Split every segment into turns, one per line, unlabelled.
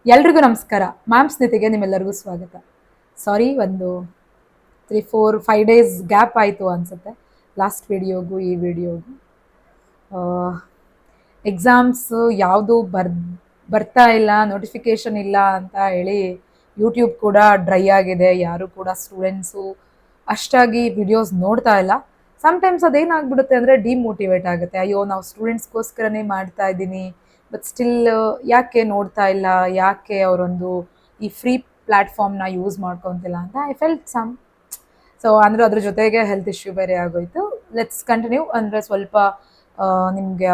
ಎಲ್ರಿಗೂ ನಮಸ್ಕಾರ. ಮ್ಯಾಮ್ ಸ್ನೇಹಿತಿಗೆ ನಿಮ್ಮೆಲ್ಲರಿಗೂ ಸ್ವಾಗತ. ಸಾರಿ, ಒಂದು 3 4 5 ಡೇಸ್ ಗ್ಯಾಪ್ ಆಯಿತು ಅನಿಸುತ್ತೆ ಲಾಸ್ಟ್ ವಿಡಿಯೋಗೂ ಈ ವಿಡಿಯೋಗೂ. ಎಕ್ಸಾಮ್ಸ್ ಯಾವುದು ಬರ್ತಾ ಇಲ್ಲ, ನೋಟಿಫಿಕೇಶನ್ ಇಲ್ಲ ಅಂತ ಹೇಳಿ ಯೂಟ್ಯೂಬ್ ಕೂಡ ಡ್ರೈ ಆಗಿದೆ. ಯಾರು ಕೂಡ ಸ್ಟೂಡೆಂಟ್ಸು ಅಷ್ಟಾಗಿ ವಿಡಿಯೋಸ್ ನೋಡ್ತಾ ಇಲ್ಲ. ಸಮ್ಟೈಮ್ಸ್ ಅದೇನಾಗ್ಬಿಡುತ್ತೆ ಅಂದರೆ ಡಿಮೋಟಿವೇಟ್ ಆಗುತ್ತೆ. ಅಯ್ಯೋ, ನಾವು ಸ್ಟೂಡೆಂಟ್ಸ್ಗೋಸ್ಕರನೇ ಮಾಡ್ತಾ ಇದ್ದೀನಿ, ಬಟ್ ಸ್ಟಿಲ್ ಯಾಕೆ ನೋಡ್ತಾ ಇಲ್ಲ, ಯಾಕೆ ಅವರೊಂದು ಈ ಫ್ರೀ ಪ್ಲ್ಯಾಟ್ಫಾರ್ಮ್ನ ಯೂಸ್ ಮಾಡ್ಕೊತಿಲ್ಲ ಅಂತ ಐ ಫೆಲ್ಟ್ ಸಮ್. ಸೊ ಅಂದರೆ ಅದ್ರ ಜೊತೆಗೆ ಹೆಲ್ತ್ ಇಶ್ಯೂ ಬೇರೆ ಆಗೋಯ್ತು. Let's continue. ಅಂದರೆ ಸ್ವಲ್ಪ ನಿಮಗೆ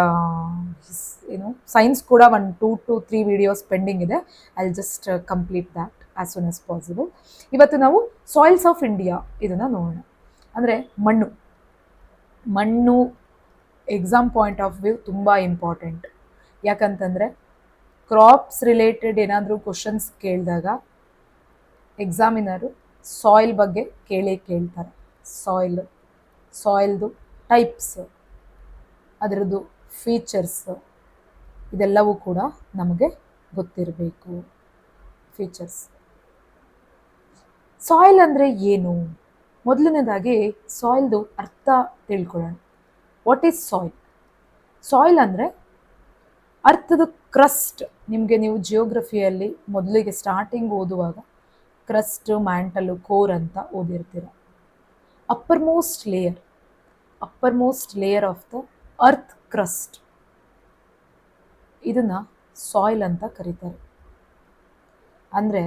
ಏನು ಸೈನ್ಸ್ ಕೂಡ ಒಂದು 2 to 3 ವಿಡಿಯೋಸ್ ಪೆಂಡಿಂಗ್ ಇದೆ. I just complete that as soon as possible. ಇವತ್ತು ನಾವು ಸಾಯಿಲ್ಸ್ ಆಫ್ ಇಂಡಿಯಾ ಇದನ್ನು ನೋಡೋಣ. ಅಂದರೆ ಮಣ್ಣು ಎಕ್ಸಾಮ್ ಪಾಯಿಂಟ್ ಆಫ್ ವ್ಯೂ ತುಂಬ ಇಂಪಾರ್ಟೆಂಟ್. ಯಾಕಂತಂದರೆ ಕ್ರಾಪ್ಸ್ ರಿಲೇಟೆಡ್ ಏನಾದರೂ ಕ್ವಶನ್ಸ್ ಕೇಳಿದಾಗ ಎಕ್ಸಾಮಿನರು ಸಾಯಿಲ್ ಬಗ್ಗೆ ಕೇಳ್ತಾರೆ. ಸಾಯಿಲ್ದು ಟೈಪ್ಸ್, ಅದರದ್ದು ಫೀಚರ್ಸ್, ಇದೆಲ್ಲವೂ ಕೂಡ ನಮಗೆ ಗೊತ್ತಿರಬೇಕು. ಫೀಚರ್ಸ್. ಸಾಯಿಲ್ ಅಂದರೆ ಏನು? ಮೊದಲನೇದಾಗಿ ಸಾಯಿಲ್ದು ಅರ್ಥ ತಿಳ್ಕೊಳ್ಳೋಣ. What is soil? ಸಾಯಿಲ್ ಅಂದರೆ ಅರ್ಥದ ಕ್ರಸ್ಟ್. ನೀವು ಜಿಯೋಗ್ರಫಿಯಲ್ಲಿ ಮೊದಲಿಗೆ ಸ್ಟಾರ್ಟಿಂಗ್ ಓದುವಾಗ ಕ್ರಸ್ಟ್, ಮ್ಯಾಂಟಲು, ಕೋರ್ ಅಂತ ಓದಿರ್ತೀರ. Uppermost layer of the earth crust, ಇದನ್ನು ಸಾಯಿಲ್ ಅಂತ ಕರೀತಾರೆ. ಅಂದರೆ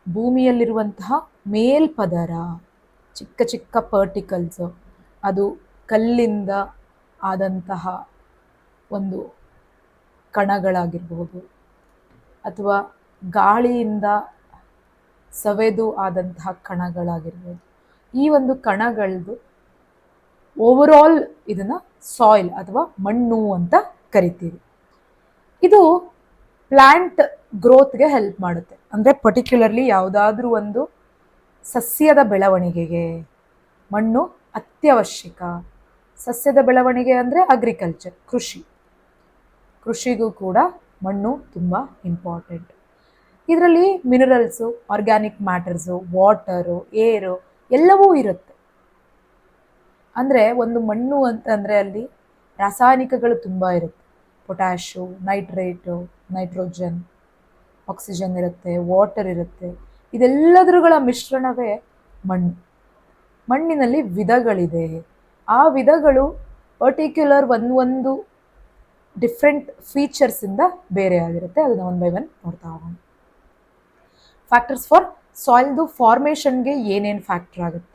ಭೂಮಿಯಲ್ಲಿರುವಂತಹ ಮೇಲ್ಪದರ, ಚಿಕ್ಕ ಚಿಕ್ಕ ಪರ್ಟಿಕಲ್ಸ್, ಅದು ಕಲ್ಲಿಂದ ಆದಂತಹ ಒಂದು ಕಣಗಳಾಗಿರ್ಬೋದು, ಅಥವಾ ಗಾಳಿಯಿಂದ ಸವೆದು ಆದಂತಹ ಕಣಗಳಾಗಿರ್ಬೋದು, ಈ ಒಂದು ಕಣಗಳದ್ದು ಓವರಾಲ್ ಇದನ್ನು ಸಾಯಿಲ್ ಅಥವಾ ಮಣ್ಣು ಅಂತ ಕರಿತೀವಿ. ಇದು ಪ್ಲ್ಯಾಂಟ್ ಗ್ರೋತ್ಗೆ ಹೆಲ್ಪ್ ಮಾಡುತ್ತೆ. ಅಂದರೆ ಪರ್ಟಿಕ್ಯುಲರ್ಲಿ ಯಾವುದಾದ್ರೂ ಒಂದು ಸಸ್ಯದ ಬೆಳವಣಿಗೆಗೆ ಮಣ್ಣು ಅತ್ಯವಶ್ಯಕ. ಸಸ್ಯದ ಬೆಳವಣಿಗೆ ಅಂದರೆ ಅಗ್ರಿಕಲ್ಚರ್, ಕೃಷಿಗೂ ಕೂಡ ಮಣ್ಣು ತುಂಬ ಇಂಪಾರ್ಟೆಂಟ್. ಇದರಲ್ಲಿ ಮಿನರಲ್ಸು, ಆರ್ಗ್ಯಾನಿಕ್ ಮ್ಯಾಟರ್ಸು, ವಾಟರು, ಏರು ಎಲ್ಲವೂ ಇರುತ್ತೆ. ಅಂದರೆ ಒಂದು ಮಣ್ಣು ಅಂತಂದರೆ ಅಲ್ಲಿ ರಾಸಾಯನಿಕಗಳು ತುಂಬ ಇರುತ್ತೆ. ಪೊಟ್ಯಾಶು, ನೈಟ್ರೇಟು, ನೈಟ್ರೋಜನ್, ಆಕ್ಸಿಜನ್ ಇರುತ್ತೆ, ವಾಟರ್ ಇರುತ್ತೆ. ಇದೆಲ್ಲದರುಗಳ ಮಿಶ್ರಣವೇ ಮಣ್ಣು. ಮಣ್ಣಿನಲ್ಲಿ ವಿಧಗಳಿದೆ. ಆ ವಿಧಗಳು ಪರ್ಟಿಕ್ಯುಲರ್ ಒಂದು ಡಿಫ್ರೆಂಟ್ ಫೀಚರ್ಸಿಂದ ಬೇರೆ ಆಗಿರುತ್ತೆ. ಅದನ್ನು 1 by 1 ನೋಡ್ತಾ ಹೋಗೋಣ. ಫ್ಯಾಕ್ಟರ್ಸ್ ಫಾರ್ ಸಾಯಿಲ್ದು ಫಾರ್ಮೇಷನ್ಗೆ ಏನೇನು ಫ್ಯಾಕ್ಟರ್ ಆಗುತ್ತೆ?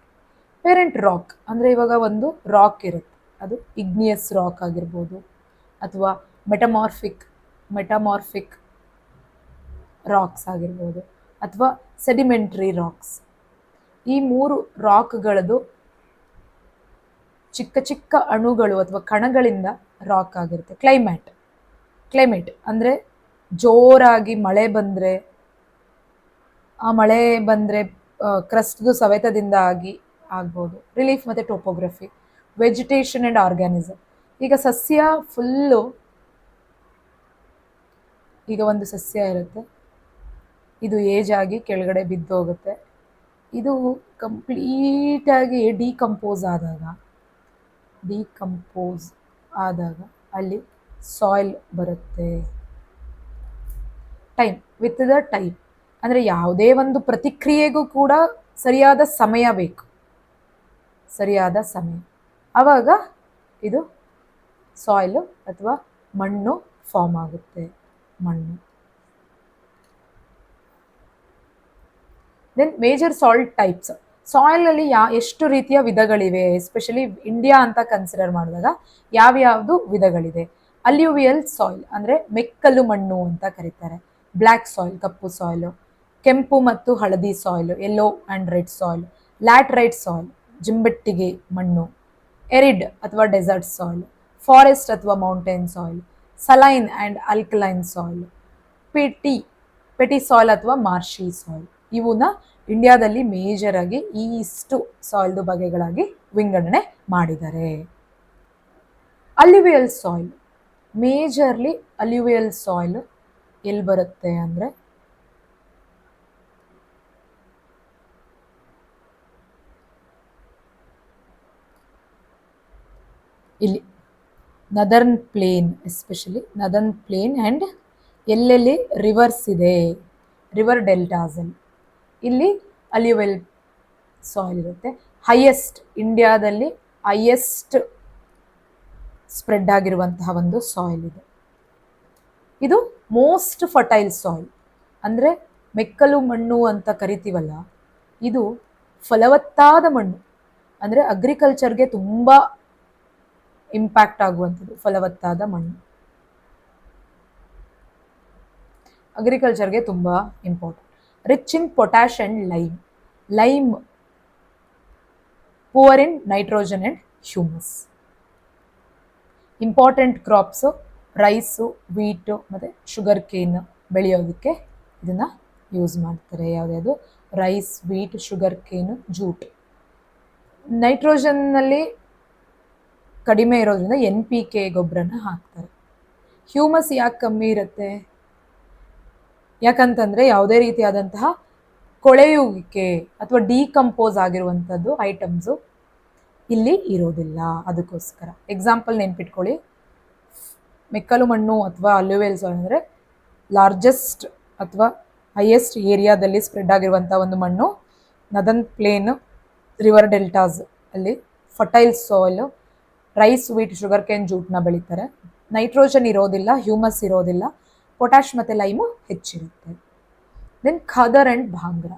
ಪೇರೆಂಟ್ ರಾಕ್, ಅಂದರೆ ಇವಾಗ ಒಂದು ರಾಕ್ ಇರುತ್ತೆ, ಅದು ಇಗ್ನಿಯಸ್ ರಾಕ್ ಆಗಿರ್ಬೋದು, ಅಥವಾ ಮೆಟಮಾರ್ಫಿಕ್ ರಾಕ್ಸ್ ಆಗಿರ್ಬೋದು, ಅಥವಾ ಸೆಡಿಮೆಂಟ್ರಿ ರಾಕ್ಸ್. ಈ 3 ರಾಕ್ಗಳದು ಚಿಕ್ಕ ಚಿಕ್ಕ ಅಣುಗಳು ಅಥವಾ ಕಣಗಳಿಂದ ರಾಕ್ ಆಗಿರುತ್ತೆ. ಕ್ಲೈಮೇಟ್ ಅಂದರೆ ಜೋರಾಗಿ ಮಳೆ ಬಂದರೆ, ಆ ಮಳೆ ಬಂದರೆ ಕ್ರಸ್ಟ್ದು ಸವೆತದಿಂದ ಆಗ್ಬೋದು. ರಿಲೀಫ್ ಮತ್ತು ಟೋಪೋಗ್ರಫಿ, ವೆಜಿಟೇಷನ್ ಆ್ಯಂಡ್ ಆರ್ಗ್ಯಾನಿಸಮ್. ಈಗ ಒಂದು ಸಸ್ಯ ಇರುತ್ತೆ, ಇದು ಏಜ್ ಆಗಿ ಕೆಳಗಡೆ ಬಿದ್ದೋಗುತ್ತೆ. ಇದು ಕಂಪ್ಲೀಟಾಗಿ ಡಿಕಂಪೋಸ್ ಆದಾಗ ಅಲ್ಲಿ ಸಾಯಿಲ್ ಬರುತ್ತೆ. ವಿತ್ ದ ಟೈಮ್, ಅಂದರೆ ಯಾವುದೇ ಒಂದು ಪ್ರತಿಕ್ರಿಯೆಗೂ ಕೂಡ ಸರಿಯಾದ ಸಮಯ ಬೇಕು. ಆವಾಗ ಇದು ಸಾಯಿಲು ಅಥವಾ ಮಣ್ಣು ಫಾರ್ಮ್ ಆಗುತ್ತೆ. Then major soil types. ಸಾಯಿಲಲ್ಲಿ ಎಷ್ಟು ರೀತಿಯ ವಿಧಗಳಿವೆ? ಎಸ್ಪೆಷಲಿ ಇಂಡಿಯಾ ಅಂತ ಕನ್ಸಿಡರ್ ಮಾಡಿದಾಗ ಯಾವ್ಯಾವುದು ವಿಧಗಳಿದೆ? ಅಲ್ಯೂವಿಯಲ್ ಸಾಯಿಲ್ ಅಂದರೆ ಮೆಕ್ಕಲು ಮಣ್ಣು ಅಂತ ಕರೀತಾರೆ. ಬ್ಲ್ಯಾಕ್ ಸಾಯಿಲ್, ಕಪ್ಪು ಸಾಯಿಲು. ಕೆಂಪು ಮತ್ತು ಹಳದಿ soil, yellow and red soil. Laterite soil, ಜಿಂಬೆಟ್ಟಿಗೆ ಮಣ್ಣು. ಎರಿಡ್ ಅಥವಾ ಡೆಸರ್ಟ್ ಸಾಯಿಲ್. ಫಾರೆಸ್ಟ್ ಅಥವಾ mountain soil. Saline and alkaline soil. Peaty soil ಅಥವಾ ಮಾರ್ಷಿ ಸಾಯಿಲ್. ಇವನ್ನ ಇಂಡಿಯಾದಲ್ಲಿ ಮೇಜರ್ ಆಗಿ ಇಷ್ಟು ಸಾಯಿಲ್ದು ಬಗೆಗಳಾಗಿ ವಿಂಗಡಣೆ ಮಾಡಿದ್ದಾರೆ. Alluvial soil, majorly alluvial soil ಎಲ್ಲಿ ಬರುತ್ತೆ ಅಂದರೆ ಇಲ್ಲಿ ನದರ್ನ್ ಪ್ಲೇನ್, ಎಸ್ಪೆಷಲಿ ನದರ್ನ್ ಪ್ಲೇನ್ ಆ್ಯಂಡ್ ಎಲ್ಲೆಲ್ಲಿ ರಿವರ್ಸ್ ಇದೆ, ರಿವರ್ ಡೆಲ್ಟಾಸಲ್ಲಿ ಇಲ್ಲಿ ಅಲ್ಯೂವೆಲ್ ಸಾಯಿಲ್ ಇರುತ್ತೆ. ಹೈಯೆಸ್ಟ್ ಇಂಡಿಯಾದಲ್ಲಿ ಹೈಯೆಸ್ಟ್ ಸ್ಪ್ರೆಡ್ ಆಗಿರುವಂತಹ ಒಂದು ಸಾಯಿಲ್ ಇದೆ. ಇದು ಮೋಸ್ಟ್ ಫರ್ಟೈಲ್ ಸಾಯಿಲ್, ಅಂದರೆ ಮೆಕ್ಕಲು ಮಣ್ಣು ಅಂತ ಕರಿತೀವಲ್ಲ, ಇದು ಫಲವತ್ತಾದ ಮಣ್ಣು. ಅಂದರೆ ಅಗ್ರಿಕಲ್ಚರ್ಗೆ ತುಂಬ ಇಂಪ್ಯಾಕ್ಟ್ ಆಗುವಂಥದ್ದು ಫಲವತ್ತಾದ ಮಣ್ಣು. ಅಗ್ರಿಕಲ್ಚರ್ಗೆ ತುಂಬ important. Rich in potash and lime. Lime poor in nitrogen and humus. Important crops rice, wheat ಮತ್ತು ಶುಗರ್ ಕೇನ್ ಬೆಳೆಯೋದಕ್ಕೆ ಇದನ್ನು ಯೂಸ್ ಮಾಡ್ತಾರೆ. ಯಾವುದ್ಯಾವುದು? Rice, wheat, sugarcane, jute. ನೈಟ್ರೋಜನ್ನಲ್ಲಿ ಕಡಿಮೆ ಇರೋದ್ರಿಂದ NPK ಗೊಬ್ಬರನ ಹಾಕ್ತಾರೆ. ಹ್ಯೂಮಸ್ ಯಾಕೆ ಕಮ್ಮಿ ಇರುತ್ತೆ? ಯಾಕಂತಂದರೆ ಯಾವುದೇ ರೀತಿಯಾದಂತಹ ಕೊಳೆಯುವಿಕೆ ಅಥವಾ ಡಿಕಂಪೋಸ್ ಆಗಿರುವಂಥದ್ದು ಐಟಮ್ಸು ಇಲ್ಲಿ ಇರೋದಿಲ್ಲ. ಅದಕ್ಕೋಸ್ಕರ ಎಕ್ಸಾಂಪಲ್ ನೆನ್ಪಿಟ್ಕೊಳ್ಳಿ, ಮೆಕ್ಕಲು ಮಣ್ಣು ಅಥವಾ ಅಲ್ಯೂವೆಲ್ ಸಾಯಿಲ್ ಅಂದರೆ ಲಾರ್ಜೆಸ್ಟ್ ಅಥವಾ ಹೈಯೆಸ್ಟ್ ಏರಿಯಾದಲ್ಲಿ ಸ್ಪ್ರೆಡ್ ಆಗಿರುವಂಥ ಒಂದು ಮಣ್ಣು. ನದರ್ನ್ ಪ್ಲೇನ್, ರಿವರ್ ಡೆಲ್ಟಾಸ್ ಅಲ್ಲಿ fertile soil, rice, wheat, sugarcane, ಜೂಟ್ನ ಬೆಳೀತಾರೆ. ನೈಟ್ರೋಜನ್ ಇರೋದಿಲ್ಲ, ಹ್ಯೂಮಸ್ ಇರೋದಿಲ್ಲ, ಪೊಟ್ಯಾಶ್ ಮತ್ತು ಲೈಮು ಹೆಚ್ಚಿರುತ್ತೆ. Then Khadar and Bhangar.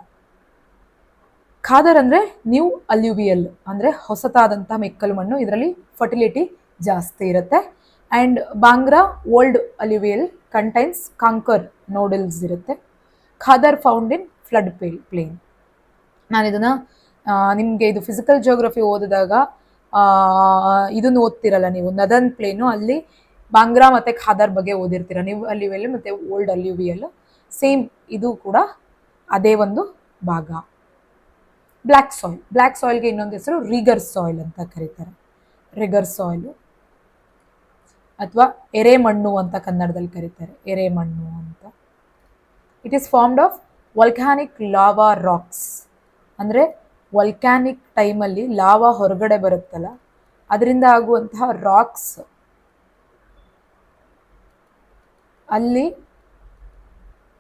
ಖಾದರ್ ಅಂದರೆ ನ್ಯೂ ಅಲ್ಯೂವಿಯಲ್, ಅಂದರೆ ಹೊಸತಾದಂಥ ಮೆಕ್ಕಲು ಮಣ್ಣು. ಇದರಲ್ಲಿ ಫರ್ಟಿಲಿಟಿ ಜಾಸ್ತಿ ಇರುತ್ತೆ. And Bhangar old alluvial contains kankar nodules ಇರುತ್ತೆ. Khadar found in flood plain. ನಾನು ಇದನ್ನು ನಿಮಗೆ ಇದು ಫಿಸಿಕಲ್ ಜಿಯೋಗ್ರಫಿ ಓದಿದಾಗ ಇದನ್ನು ಓದ್ತಿರಲ್ಲ ನೀವು, ನದರ್ನ್ ಪ್ಲೇನು, ಅಲ್ಲಿ ಬಾಂಗ್ರಾ ಮತ್ತು ಖಾದರ್ ಬಗ್ಗೆ ಓದಿರ್ತೀರ ನೀವು. ಅಲ್ಯೂವಿಯಲ್ ಮತ್ತು ಓಲ್ಡ್ ಅಲ್ಯೂವಿಯಲ್ ಸೇಮ್, ಇದು ಕೂಡ ಅದೇ ಒಂದು ಭಾಗ. Black soil. ಬ್ಲ್ಯಾಕ್ ಸಾಯಿಲ್ಗೆ ಇನ್ನೊಂದು ಹೆಸರು ರಿಗರ್ ಸಾಯಿಲ್ ಅಂತ ಕರೀತಾರೆ. ರಿಗರ್ ಸಾಯಿಲು ಅಥವಾ ಎರೆಮಣ್ಣು ಅಂತ ಕನ್ನಡದಲ್ಲಿ ಕರೀತಾರೆ, ಎರೆಮಣ್ಣು ಅಂತ. It is formed of volcanic lava rocks. ಅಂದರೆ ವಲ್ಕ್ಯಾನಿಕ್ ಟೈಮಲ್ಲಿ ಲಾವಾ ಹೊರಗಡೆ ಬರುತ್ತಲ್ಲ, ಅದರಿಂದ ಆಗುವಂತಹ ರಾಕ್ಸ್ ಅಲ್ಲಿ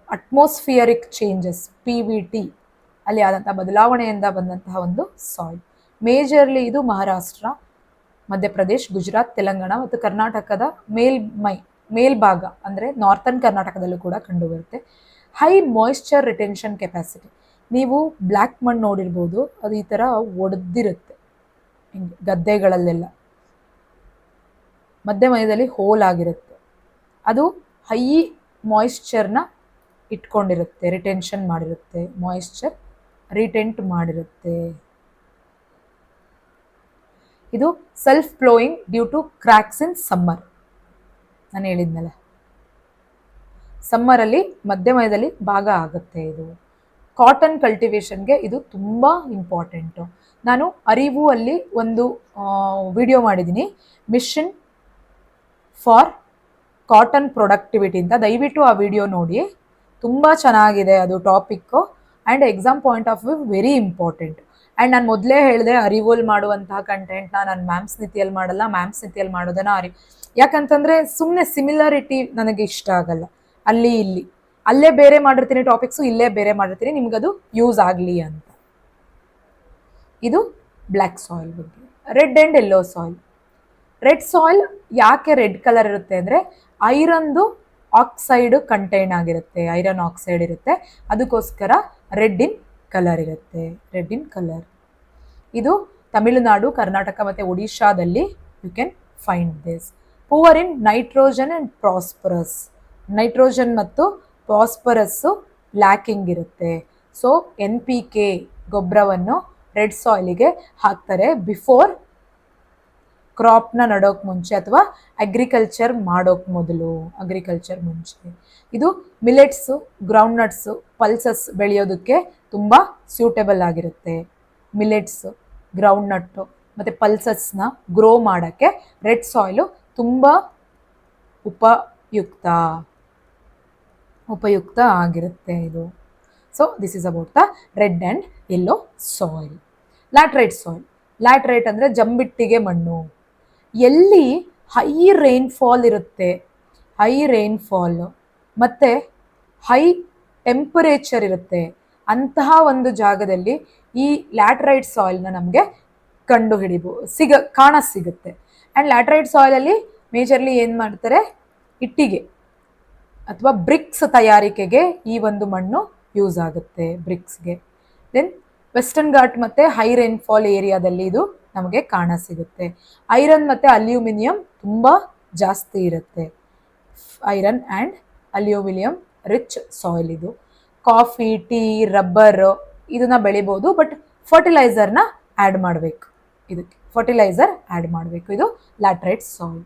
ಅಟ್ಮಾಸ್ಫಿಯರಿಕ್ ಚೇಂಜಸ್, PVT, ಅಲ್ಲಿ ಆದಂಥ ಬದಲಾವಣೆಯಿಂದ ಬಂದಂತಹ ಒಂದು ಸಾಯಿಲ್. ಮೇಜರ್ಲಿ ಇದು ಮಹಾರಾಷ್ಟ್ರ, ಮಧ್ಯಪ್ರದೇಶ್, ಗುಜರಾತ್, ತೆಲಂಗಾಣ ಮತ್ತು ಕರ್ನಾಟಕದ ಮೇಲ್ಭಾಗ ಅಂದರೆ ನಾರ್ತನ್ ಕರ್ನಾಟಕದಲ್ಲೂ ಕೂಡ ಕಂಡುಬರುತ್ತೆ. High moisture retention capacity. ನೀವು ಬ್ಲ್ಯಾಕ್ ಮಣ್ಣು ನೋಡಿರ್ಬೋದು, ಅದು ಈ ಥರ ಒಡೆದಿರುತ್ತೆ ಹಿಂಗೆ ಗದ್ದೆಗಳಲ್ಲೆಲ್ಲ, ಮಧ್ಯದಲ್ಲಿ ಹೋಲ್ ಆಗಿರುತ್ತೆ. ಅದು ಹೈ ಮಾಯಿಶ್ಚರ್ನ ಇಟ್ಕೊಂಡಿರುತ್ತೆ, ರಿಟೆನ್ಷನ್ ಮಾಡಿರುತ್ತೆ, ಮಾಯಿಶ್ಚರ್ ರಿಟೆಂಟ್ ಮಾಡಿರುತ್ತೆ. ಇದು self flowing due to cracks in summer. ನಾನು ಹೇಳಿದ್ನಲ್ಲ, ಸಮ್ಮರಲ್ಲಿ ಮಧ್ಯದಲ್ಲಿ ಭಾಗ ಆಗುತ್ತೆ ಇದು. ಕಾಟನ್ ಕಲ್ಟಿವೇಷನ್ಗೆ ಇದು ತುಂಬ ಇಂಪಾರ್ಟೆಂಟು. ನಾನು ಅರಿವು ಅಲ್ಲಿ ಒಂದು ವಿಡಿಯೋ ಮಾಡಿದ್ದೀನಿ, ಮಿಷನ್ ಫಾರ್ ಕಾಟನ್ ಪ್ರೊಡಕ್ಟಿವಿಟಿ ಅಂತ. ದಯವಿಟ್ಟು ಆ ವಿಡಿಯೋ ನೋಡಿ, ತುಂಬ ಚೆನ್ನಾಗಿದೆ ಅದು topic. And exam point of view very important. And ನಾನು ಮೊದಲೇ ಹೇಳಿದೆ, ಅರಿವಲ್ಲಿ ಮಾಡುವಂತಹ ಕಂಟೆಂಟ್ನ ನಾನು ಮ್ಯಾಮ್ಸ್ ನೀತಿಯಲ್ಲಿ ಮಾಡಲ್ಲ, ಮ್ಯಾಮ್ಸ್ ನೀತಿಯಲ್ಲಿ ಮಾಡೋದನ್ನು ಯಾಕಂತಂದರೆ ಸುಮ್ಮನೆ ಸಿಮಿಲಾರಿಟಿ ನನಗೆ ಇಷ್ಟ ಆಗಲ್ಲ. ಅಲ್ಲಿ ಇಲ್ಲಿ ಅಲ್ಲೇ ಬೇರೆ ಮಾಡಿರ್ತೀನಿ ಟಾಪಿಕ್ಸು, ಇಲ್ಲೇ ಬೇರೆ ಮಾಡಿರ್ತೀನಿ, ನಿಮ್ಗದು ಯೂಸ್ ಆಗಲಿ ಅಂತ. ಇದು ಬ್ಲ್ಯಾಕ್ ಸಾಯಿಲ್ ಬಗ್ಗೆ. Red and yellow soil. Red soil ಯಾಕೆ ರೆಡ್ ಕಲರ್ ಇರುತ್ತೆ ಅಂದರೆ ಐರನ್ದು ಆಕ್ಸೈಡ್ ಕಂಟೈನ್ ಆಗಿರುತ್ತೆ, ಐರನ್ ಆಕ್ಸೈಡ್ ಇರುತ್ತೆ, ಅದಕ್ಕೋಸ್ಕರ ರೆಡ್ ಇನ್ ಕಲರ್ ಇರುತ್ತೆ. Red in colour. ಇದು ತಮಿಳುನಾಡು, ಕರ್ನಾಟಕ ಮತ್ತು ಒಡಿಶಾದಲ್ಲಿ you can find this. Poor in nitrogen and phosphorus. Nitrogen ಮತ್ತು ಪ್ರಾಸ್ಪರಸ್ಸು ಲ್ಯಾಕಿಂಗ್ ಇರುತ್ತೆ. ಸೊ NPK ಗೊಬ್ಬರವನ್ನು ರೆಡ್ ಸಾಯಿಲಿಗೆ ಹಾಕ್ತಾರೆ ಬಿಫೋರ್ ಕ್ರಾಪ್ನ ನಡೋಕೆ ಮುಂಚೆ ಅಥವಾ ಅಗ್ರಿಕಲ್ಚರ್ ಮಾಡೋಕೆ ಮೊದಲು, ಅಗ್ರಿಕಲ್ಚರ್ ಮುಂಚೆ. ಇದು ಮಿಲೆಟ್ಸು, ಗ್ರೌಂಡ್ನಟ್ಸು, ಪಲ್ಸಸ್ ಬೆಳೆಯೋದಕ್ಕೆ ತುಂಬ ಸ್ಯೂಟೇಬಲ್ ಆಗಿರುತ್ತೆ. ಮಿಲೆಟ್ಸು, ಗ್ರೌಂಡ್ನಟ್ಟು ಮತ್ತು ಪಲ್ಸಸ್ನ ಗ್ರೋ ಮಾಡೋಕ್ಕೆ ರೆಡ್ ಸಾಯಿಲು ತುಂಬ ಉಪಯುಕ್ತ. ಉಪಯುಕ್ತ ಆಗಿರುತ್ತೆ ಇದು. So this is about the red and yellow soil. Laterite soil. Laterite ಅಂದರೆ ಜಂಬಿಟ್ಟಿಗೆ ಮಣ್ಣು. ಎಲ್ಲಿ ಹೈ ರೈನ್ಫಾಲ್ ಇರುತ್ತೆ, ಹೈ ರೈನ್ಫಾಲ್ ಮತ್ತು ಹೈ ಟೆಂಪರೇಚರ್ ಇರುತ್ತೆ, ಅಂತಹ ಒಂದು ಜಾಗದಲ್ಲಿ ಈ ಲ್ಯಾಟ್ರೈಟ್ ಸಾಯಿಲ್ನ ನಮಗೆ ಕಂಡು ಕಾಣಸಿಗುತ್ತೆ. ಆ್ಯಂಡ್ ಲ್ಯಾಟ್ರೈಟ್ ಸಾಯಿಲಲ್ಲಿ ಮೇಜರ್ಲಿ ಏನು ಮಾಡ್ತಾರೆ, ಇಟ್ಟಿಗೆ ಅಥವಾ ಬ್ರಿಕ್ಸ್ ತಯಾರಿಕೆಗೆ ಈ ಒಂದು ಮಣ್ಣು ಯೂಸ್ ಆಗುತ್ತೆ, ಬ್ರಿಕ್ಸ್ಗೆ. ದೆನ್ ವೆಸ್ಟರ್ನ್ ಘಾಟ್ ಮತ್ತು ಹೈ ರೈನ್ಫಾಲ್ ಏರಿಯಾದಲ್ಲಿ ಇದು ನಮಗೆ ಕಾಣಸಿಗುತ್ತೆ. ಐರನ್ ಮತ್ತು ಅಲ್ಯೂಮಿನಿಯಂ ತುಂಬ ಜಾಸ್ತಿ ಇರುತ್ತೆ. Iron and aluminium rich soil ಇದು. ಕಾಫಿ, ಟೀ, ರಬ್ಬರ್ ಇದನ್ನ ಬೆಳಿಬೋದು, ಬಟ್ ಫರ್ಟಿಲೈಸರ್ನ ಆ್ಯಡ್ ಮಾಡಬೇಕು. ಇದಕ್ಕೆ ಫರ್ಟಿಲೈಸರ್ ಆ್ಯಡ್ ಮಾಡಬೇಕು. ಇದು laterite soil.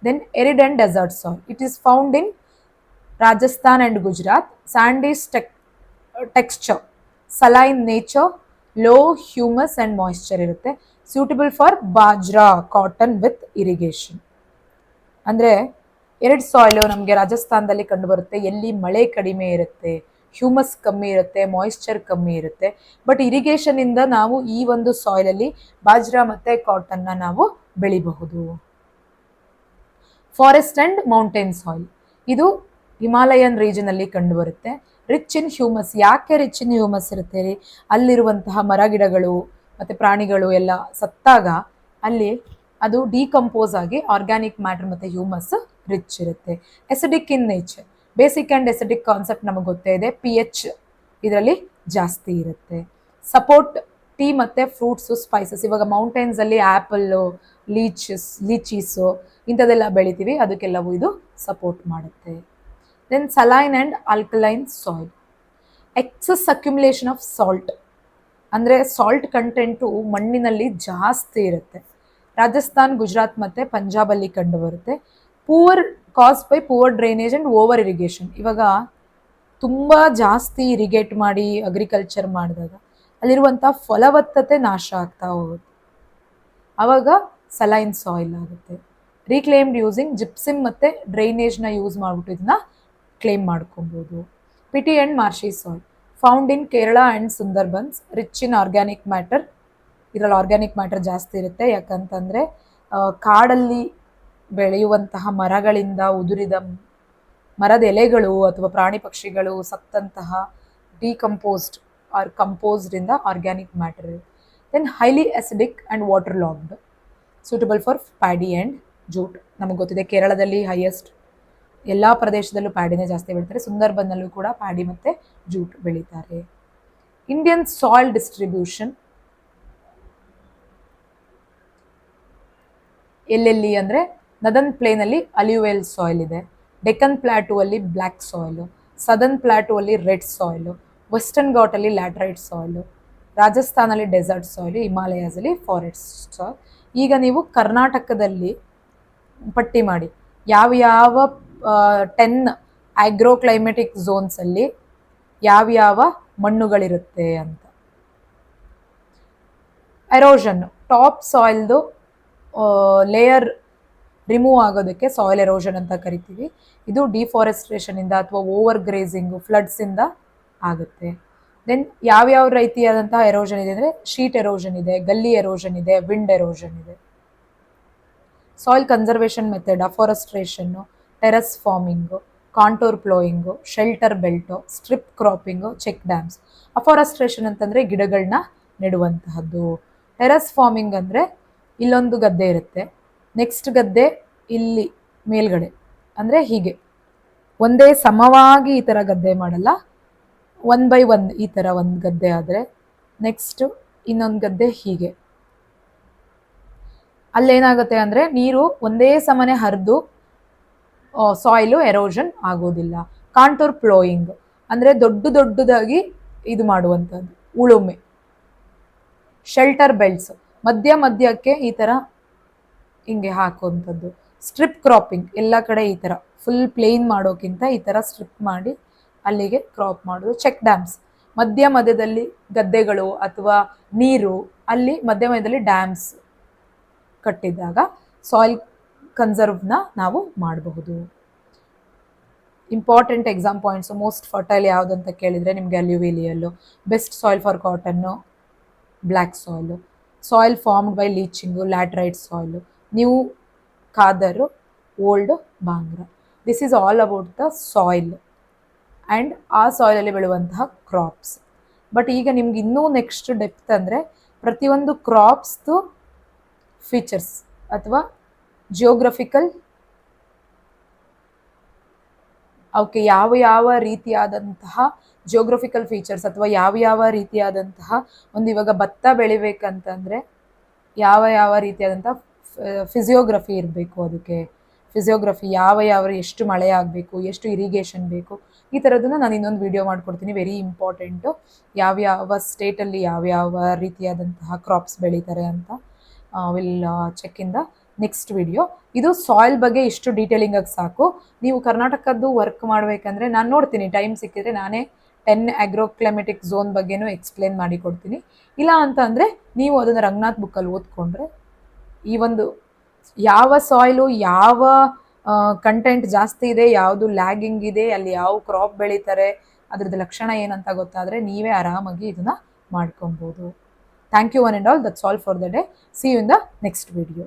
Then arid and desert soil. It is found in Rajasthan and Gujarat. Sand is texture, saline nature, low humus and moisture ಇರುತ್ತೆ. Suitable for bajra, cotton with irrigation. ಅಂದರೆ ಎರಡು soil ನಮಗೆ ರಾಜಸ್ಥಾನದಲ್ಲಿ ಕಂಡುಬರುತ್ತೆ, ಎಲ್ಲಿ ಮಳೆ ಕಡಿಮೆ ಇರುತ್ತೆ, ಹ್ಯೂಮಸ್ ಕಮ್ಮಿ ಇರುತ್ತೆ, ಮಾಯಿಶ್ಚರ್ ಕಮ್ಮಿ ಇರುತ್ತೆ. ಬಟ್ ಇರಿಗೇಷನಿಂದ ನಾವು ಈ ಒಂದು ಸಾಯಿಲಲ್ಲಿ ಬಾಜ್ರಾ ಮತ್ತು ಕಾಟನ್ನ ನಾವು ಬೆಳಿಬಹುದು. Forest and mountain soil. ಇದು ಹಿಮಾಲಯನ್ ರೀಜನಲ್ಲಿ ಕಂಡುಬರುತ್ತೆ. Rich in humus. ಯಾಕೆ ರಿಚ್ ಇನ್ ಹ್ಯೂಮಸ್ ಇರುತ್ತೆ ರೀ? ಅಲ್ಲಿರುವಂತಹ ಮರಗಿಡಗಳು ಮತ್ತು ಪ್ರಾಣಿಗಳು ಎಲ್ಲ ಸತ್ತಾಗ ಅಲ್ಲಿ ಅದು ಡಿಕಂಪೋಸ್ ಆಗಿ ಆರ್ಗ್ಯಾನಿಕ್ ಮ್ಯಾಟರ್ ಮತ್ತು ಹ್ಯೂಮಸ್ ರಿಚ್ ಇರುತ್ತೆ. Acidic in nature. Basic and acidic concept ನಮಗೆ ಗೊತ್ತೇ ಇದೆ. pH ಇದರಲ್ಲಿ ಜಾಸ್ತಿ ಇರುತ್ತೆ. ಸಪೋರ್ಟ್ ಟೀ ಮತ್ತು ಫ್ರೂಟ್ಸು, ಸ್ಪೈಸಸ್. ಇವಾಗ ಮೌಂಟೇನ್ಸಲ್ಲಿ ಆ್ಯಪಲ್ಲು, ಲೀಚೀಸು ಇಂಥದ್ದೆಲ್ಲ ಬೆಳಿತೀವಿ, ಅದಕ್ಕೆಲ್ಲವೂ ಇದು ಸಪೋರ್ಟ್ ಮಾಡುತ್ತೆ. Then saline and alkaline soil. Excess accumulation of salt. ಅಂದರೆ ಸಾಲ್ಟ್ ಕಂಟೆಂಟು ಮಣ್ಣಿನಲ್ಲಿ ಜಾಸ್ತಿ ಇರುತ್ತೆ. ರಾಜಸ್ಥಾನ್, ಗುಜರಾತ್ ಮತ್ತು ಪಂಜಾಬಲ್ಲಿ ಕಂಡುಬರುತ್ತೆ. Cause by poor drainage and over irrigation. ಇವಾಗ ತುಂಬ ಜಾಸ್ತಿ ಇರಿಗೇಟ್ ಮಾಡಿ ಅಗ್ರಿಕಲ್ಚರ್ ಮಾಡಿದಾಗ ಅಲ್ಲಿರುವಂಥ ಫಲವತ್ತತೆ ನಾಶ ಆಗ್ತಾ ಹೋಗುತ್ತೆ. ಆವಾಗ ಸಲೈನ್ ಸಾಯಿಲ್ ಆಗುತ್ತೆ. ರೀಕ್ಲೇಮ್ಡ್ ಯೂಸಿಂಗ್ ಜಿಪ್ಸಿಮ್ ಮತ್ತು ಡ್ರೈನೇಜ್ನ ಯೂಸ್ ಮಾಡಿಬಿಟ್ಟು ಇದನ್ನ ಕ್ಲೇಮ್ ಮಾಡ್ಕೊಬೋದು. Peaty and marshy soil. Found in Kerala and Sundarbans. Rich in organic matter. ಇದರಲ್ಲಿ ಆರ್ಗ್ಯಾನಿಕ್ ಮ್ಯಾಟರ್ ಜಾಸ್ತಿ ಇರುತ್ತೆ. ಯಾಕಂತಂದರೆ ಕಾಡಲ್ಲಿ ಬೆಳೆಯುವಂತಹ ಮರಗಳಿಂದ ಉದುರಿದ ಮರದ ಎಲೆಗಳು ಅಥವಾ ಪ್ರಾಣಿ ಪಕ್ಷಿಗಳು ಸತ್ತಂತಹ ಡಿಕಂಪೋಸ್ಡ್ ಆರ್ ಕಂಪೋಸ್ಡ್ರಿಂದ ಆರ್ಗ್ಯಾನಿಕ್ ಮ್ಯಾಟರ್ ಇರುತ್ತೆ. Then highly acidic and waterlogged. Suitable for paddy and jute. ನಮಗೆ ಗೊತ್ತಿದೆ ಕೇರಳದಲ್ಲಿ ಹೈಯೆಸ್ಟ್, ಎಲ್ಲ ಪ್ರದೇಶದಲ್ಲೂ ಪ್ಯಾಡಿನೇ ಜಾಸ್ತಿ ಬೆಳೀತಾರೆ. ಸುಂದರ್ಬನ್ನಲ್ಲೂ ಕೂಡ ಪ್ಯಾಡಿ ಮತ್ತು ಜೂಟ್ ಬೆಳೀತಾರೆ. ಇಂಡಿಯನ್ ಸಾಯಿಲ್ ಡಿಸ್ಟ್ರಿಬ್ಯೂಷನ್ ಎಲ್ಲೆಲ್ಲಿ ಅಂದರೆ ನದನ್ ಪ್ಲೇನಲ್ಲಿ ಅಲ್ಯೂವೆಲ್ ಸಾಯಿಲ್ ಇದೆ. ಡೆಕ್ಕನ್ ಪ್ಲಾಟೂ ಅಲ್ಲಿ ಬ್ಲ್ಯಾಕ್ ಸಾಯಿಲು, ಸದರ್ನ್ ಪ್ಲಾಟೂ ಅಲ್ಲಿ ರೆಡ್ ಸಾಯಿಲು, ವೆಸ್ಟರ್ನ್ ಘಾಟಲ್ಲಿ ಲ್ಯಾಟ್ರೈಟ್ ಸಾಯಿಲು, ರಾಜಸ್ಥಾನಲ್ಲಿ ಡೆಸರ್ಟ್ ಸಾಯಿಲು, ಹಿಮಾಲಯಾಸಲ್ಲಿ ಫಾರೆಸ್ಟ್ ಸಾಯಿಲ್. ಈಗ ನೀವು ಕರ್ನಾಟಕದಲ್ಲಿ ಪಟ್ಟಿ ಮಾಡಿ ಯಾವ್ಯಾವ 10 ಆಗ್ರೋಕ್ಲೈಮೆಟಿಕ್ ಝೋನ್ಸಲ್ಲಿ ಯಾವ್ಯಾವ ಮಣ್ಣುಗಳಿರುತ್ತೆ ಅಂತ. ಎರೋಷನ್. ಟಾಪ್ ಸಾಯಿಲ್ದು ಲೇಯರ್ ರಿಮೂವ್ ಆಗೋದಕ್ಕೆ ಸಾಯಿಲ್ ಎರೋಷನ್ ಅಂತ ಕರಿತೀವಿ. ಇದು ಡಿಫಾರೆಸ್ಟ್ರೇಷನಿಂದ ಅಥವಾ ಓವರ್ ಗ್ರೇಸಿಂಗು, ಫ್ಲಡ್ಸಿಂದ ಆಗುತ್ತೆ. ದೆನ್ ಯಾವ್ಯಾವ ರೀತಿಯಾದಂತಹ ಎರೋಷನ್ ಇದೆ ಅಂದರೆ ಶೀಟ್ ಎರೋಷನ್ ಇದೆ, ಗಲ್ಲಿ ಎರೋಷನ್ ಇದೆ, ವಿಂಡ್ ಎರೋಷನ್ ಇದೆ. ಸಾಯಿಲ್ ಕನ್ಸರ್ವೇಷನ್ ಮೆಥಡ್: ಅಫಾರೆಸ್ಟ್ರೇಷನ್ನು, terrace farming, contour ploughing, shelter belt, strip cropping, check dams. Afforestation ಅಂತಂದರೆ ಗಿಡಗಳನ್ನ ನೆಡುವಂತಹದ್ದು. ಟೆರಸ್ ಫಾರ್ಮಿಂಗ್ ಅಂದರೆ ಇಲ್ಲೊಂದು ಗದ್ದೆ ಇರುತ್ತೆ, ನೆಕ್ಸ್ಟ್ ಗದ್ದೆ ಇಲ್ಲಿ ಮೇಲ್ಗಡೆ, ಅಂದರೆ ಹೀಗೆ ಒಂದೇ ಸಮವಾಗಿ ಈ ಥರ ಗದ್ದೆ ಮಾಡಲ್ಲ, 1 by 1 ಈ ಥರ ಒಂದು ಗದ್ದೆ ಆದರೆ ನೆಕ್ಸ್ಟು ಇನ್ನೊಂದು ಗದ್ದೆ ಹೀಗೆ. ಅಲ್ಲೇನಾಗುತ್ತೆ ಅಂದರೆ ನೀರು ಒಂದೇ ಸಮನೆ ಹರಿದು ಸಾಯಿಲು ಎರೋಷನ್ ಆಗೋದಿಲ್ಲ. ಕಾಂಟೂರ್ ಪ್ಲೋಯಿಂಗ್ ಅಂದರೆ ದೊಡ್ಡದಾಗಿ ಇದು ಮಾಡುವಂಥದ್ದು, ಉಳುಮೆ. ಶೆಲ್ಟರ್ ಬೆಲ್ಟ್ಸ್ ಮಧ್ಯಕ್ಕೆ ಈ ಥರ ಹಿಂಗೆ ಹಾಕುವಂಥದ್ದು. ಸ್ಟ್ರಿಪ್ ಕ್ರಾಪಿಂಗ್ ಎಲ್ಲ ಕಡೆ ಈ ಥರ ಫುಲ್ ಪ್ಲೇನ್ ಮಾಡೋಕ್ಕಿಂತ ಈ ಥರ ಸ್ಟ್ರಿಪ್ ಮಾಡಿ ಅಲ್ಲಿಗೆ ಕ್ರಾಪ್ ಮಾಡೋದು. ಚೆಕ್ ಡ್ಯಾಮ್ಸ್ ಮಧ್ಯದಲ್ಲಿ ಗದ್ದೆಗಳು ಅಥವಾ ನೀರು, ಅಲ್ಲಿ ಮಧ್ಯದಲ್ಲಿ ಡ್ಯಾಮ್ಸ್ ಕಟ್ಟಿದಾಗ ಸಾಯಿಲ್ ಕನ್ಸರ್ವ್ನ ನಾವು ಮಾಡಬಹುದು. Important exam points, most fertile ಯಾವುದು ಅಂತ ಕೇಳಿದರೆ ನಿಮಗೆ ಅಲ್ಯೂವಿಲಿಯಲ್ಲು, best soil for cotton black soil, soil formed by leaching laterite soil, new khadar, old bangar. This is all about the soil and ಆ ಸಾಯಿಲಲ್ಲಿ ಬೆಳೆಯುವಂತಹ ಕ್ರಾಪ್ಸ್. ಬಟ್ ಈಗ ನಿಮ್ಗೆ ಇನ್ನೂ ನೆಕ್ಸ್ಟ್ ಡೆಪ್ತ್ ಅಂದರೆ ಪ್ರತಿಯೊಂದು ಕ್ರಾಪ್ಸ್ದು ಫೀಚರ್ಸ್ ಅಥವಾ ಜಿಯೋಗ್ರಫಿಕಲ್, ಅವಕ್ಕೆ ಯಾವ ಯಾವ ರೀತಿಯಾದಂತಹ ಜಿಯೋಗ್ರಫಿಕಲ್ ಫೀಚರ್ಸ್ ಅಥವಾ ಯಾವ ಯಾವ ರೀತಿಯಾದಂತಹ ಒಂದು ಇವಾಗ ಭತ್ತ ಬೆಳಿಬೇಕಂತಂದರೆ ಯಾವ ಯಾವ ರೀತಿಯಾದಂಥ ಫಿಸಿಯೋಗ್ರಫಿ ಇರಬೇಕು, ಅದಕ್ಕೆ ಫಿಸಿಯೋಗ್ರಫಿ ಯಾವ ಯಾವ ಎಷ್ಟು ಮಳೆ ಆಗಬೇಕು, ಎಷ್ಟು ಇರಿಗೇಷನ್ ಬೇಕು, ಈ ಥರದನ್ನು ನಾನು ಇನ್ನೊಂದು ವಿಡಿಯೋ ಮಾಡಿಕೊಡ್ತೀನಿ. ವೆರಿ ಇಂಪಾರ್ಟೆಂಟು, ಯಾವ್ಯಾವ ಸ್ಟೇಟಲ್ಲಿ ಯಾವ್ಯಾವ ರೀತಿಯಾದಂತಹ ಕ್ರಾಪ್ಸ್ ಬೆಳೀತಾರೆ ಅಂತ. Will check in the next video. ಇದು ಸಾಯಿಲ್ ಬಗ್ಗೆ ಇಷ್ಟು ಡೀಟೇಲಿಂಗಾಗಿ ಸಾಕು. ನೀವು ಕರ್ನಾಟಕದ್ದು ವರ್ಕ್ ಮಾಡಬೇಕಂದ್ರೆ ನಾನು ನೋಡ್ತೀನಿ, ಟೈಮ್ ಸಿಕ್ಕಿದ್ರೆ ನಾನೇ 10 ಆಗ್ರೋಕ್ಲೈಮೆಟಿಕ್ ಝೋನ್ ಬಗ್ಗೆನೂ ಎಕ್ಸ್ಪ್ಲೇನ್ ಮಾಡಿ ಕೊಡ್ತೀನಿ. ಇಲ್ಲ ಅಂತ ಅಂದರೆ ನೀವು ಅದನ್ನು ರಂಗನಾಥ್ ಬುಕ್ಕಲ್ಲಿ ಓದ್ಕೊಂಡ್ರೆ ಈ ಒಂದು ಯಾವ ಸಾಯಿಲು ಯಾವ ಕಂಟೆಂಟ್ ಜಾಸ್ತಿ ಇದೆ, ಯಾವುದು ಲ್ಯಾಗಿಂಗ್ ಇದೆ, ಅಲ್ಲಿ ಯಾವ ಕ್ರಾಪ್ ಬೆಳೀತಾರೆ, ಅದ್ರದ್ದು ಲಕ್ಷಣ ಏನಂತ ಗೊತ್ತಾದರೆ ನೀವೇ ಆರಾಮಾಗಿ ಇದನ್ನು ಮಾಡ್ಕೊಬೋದು. Thank you one and all. That's all for the day. See you in the next video.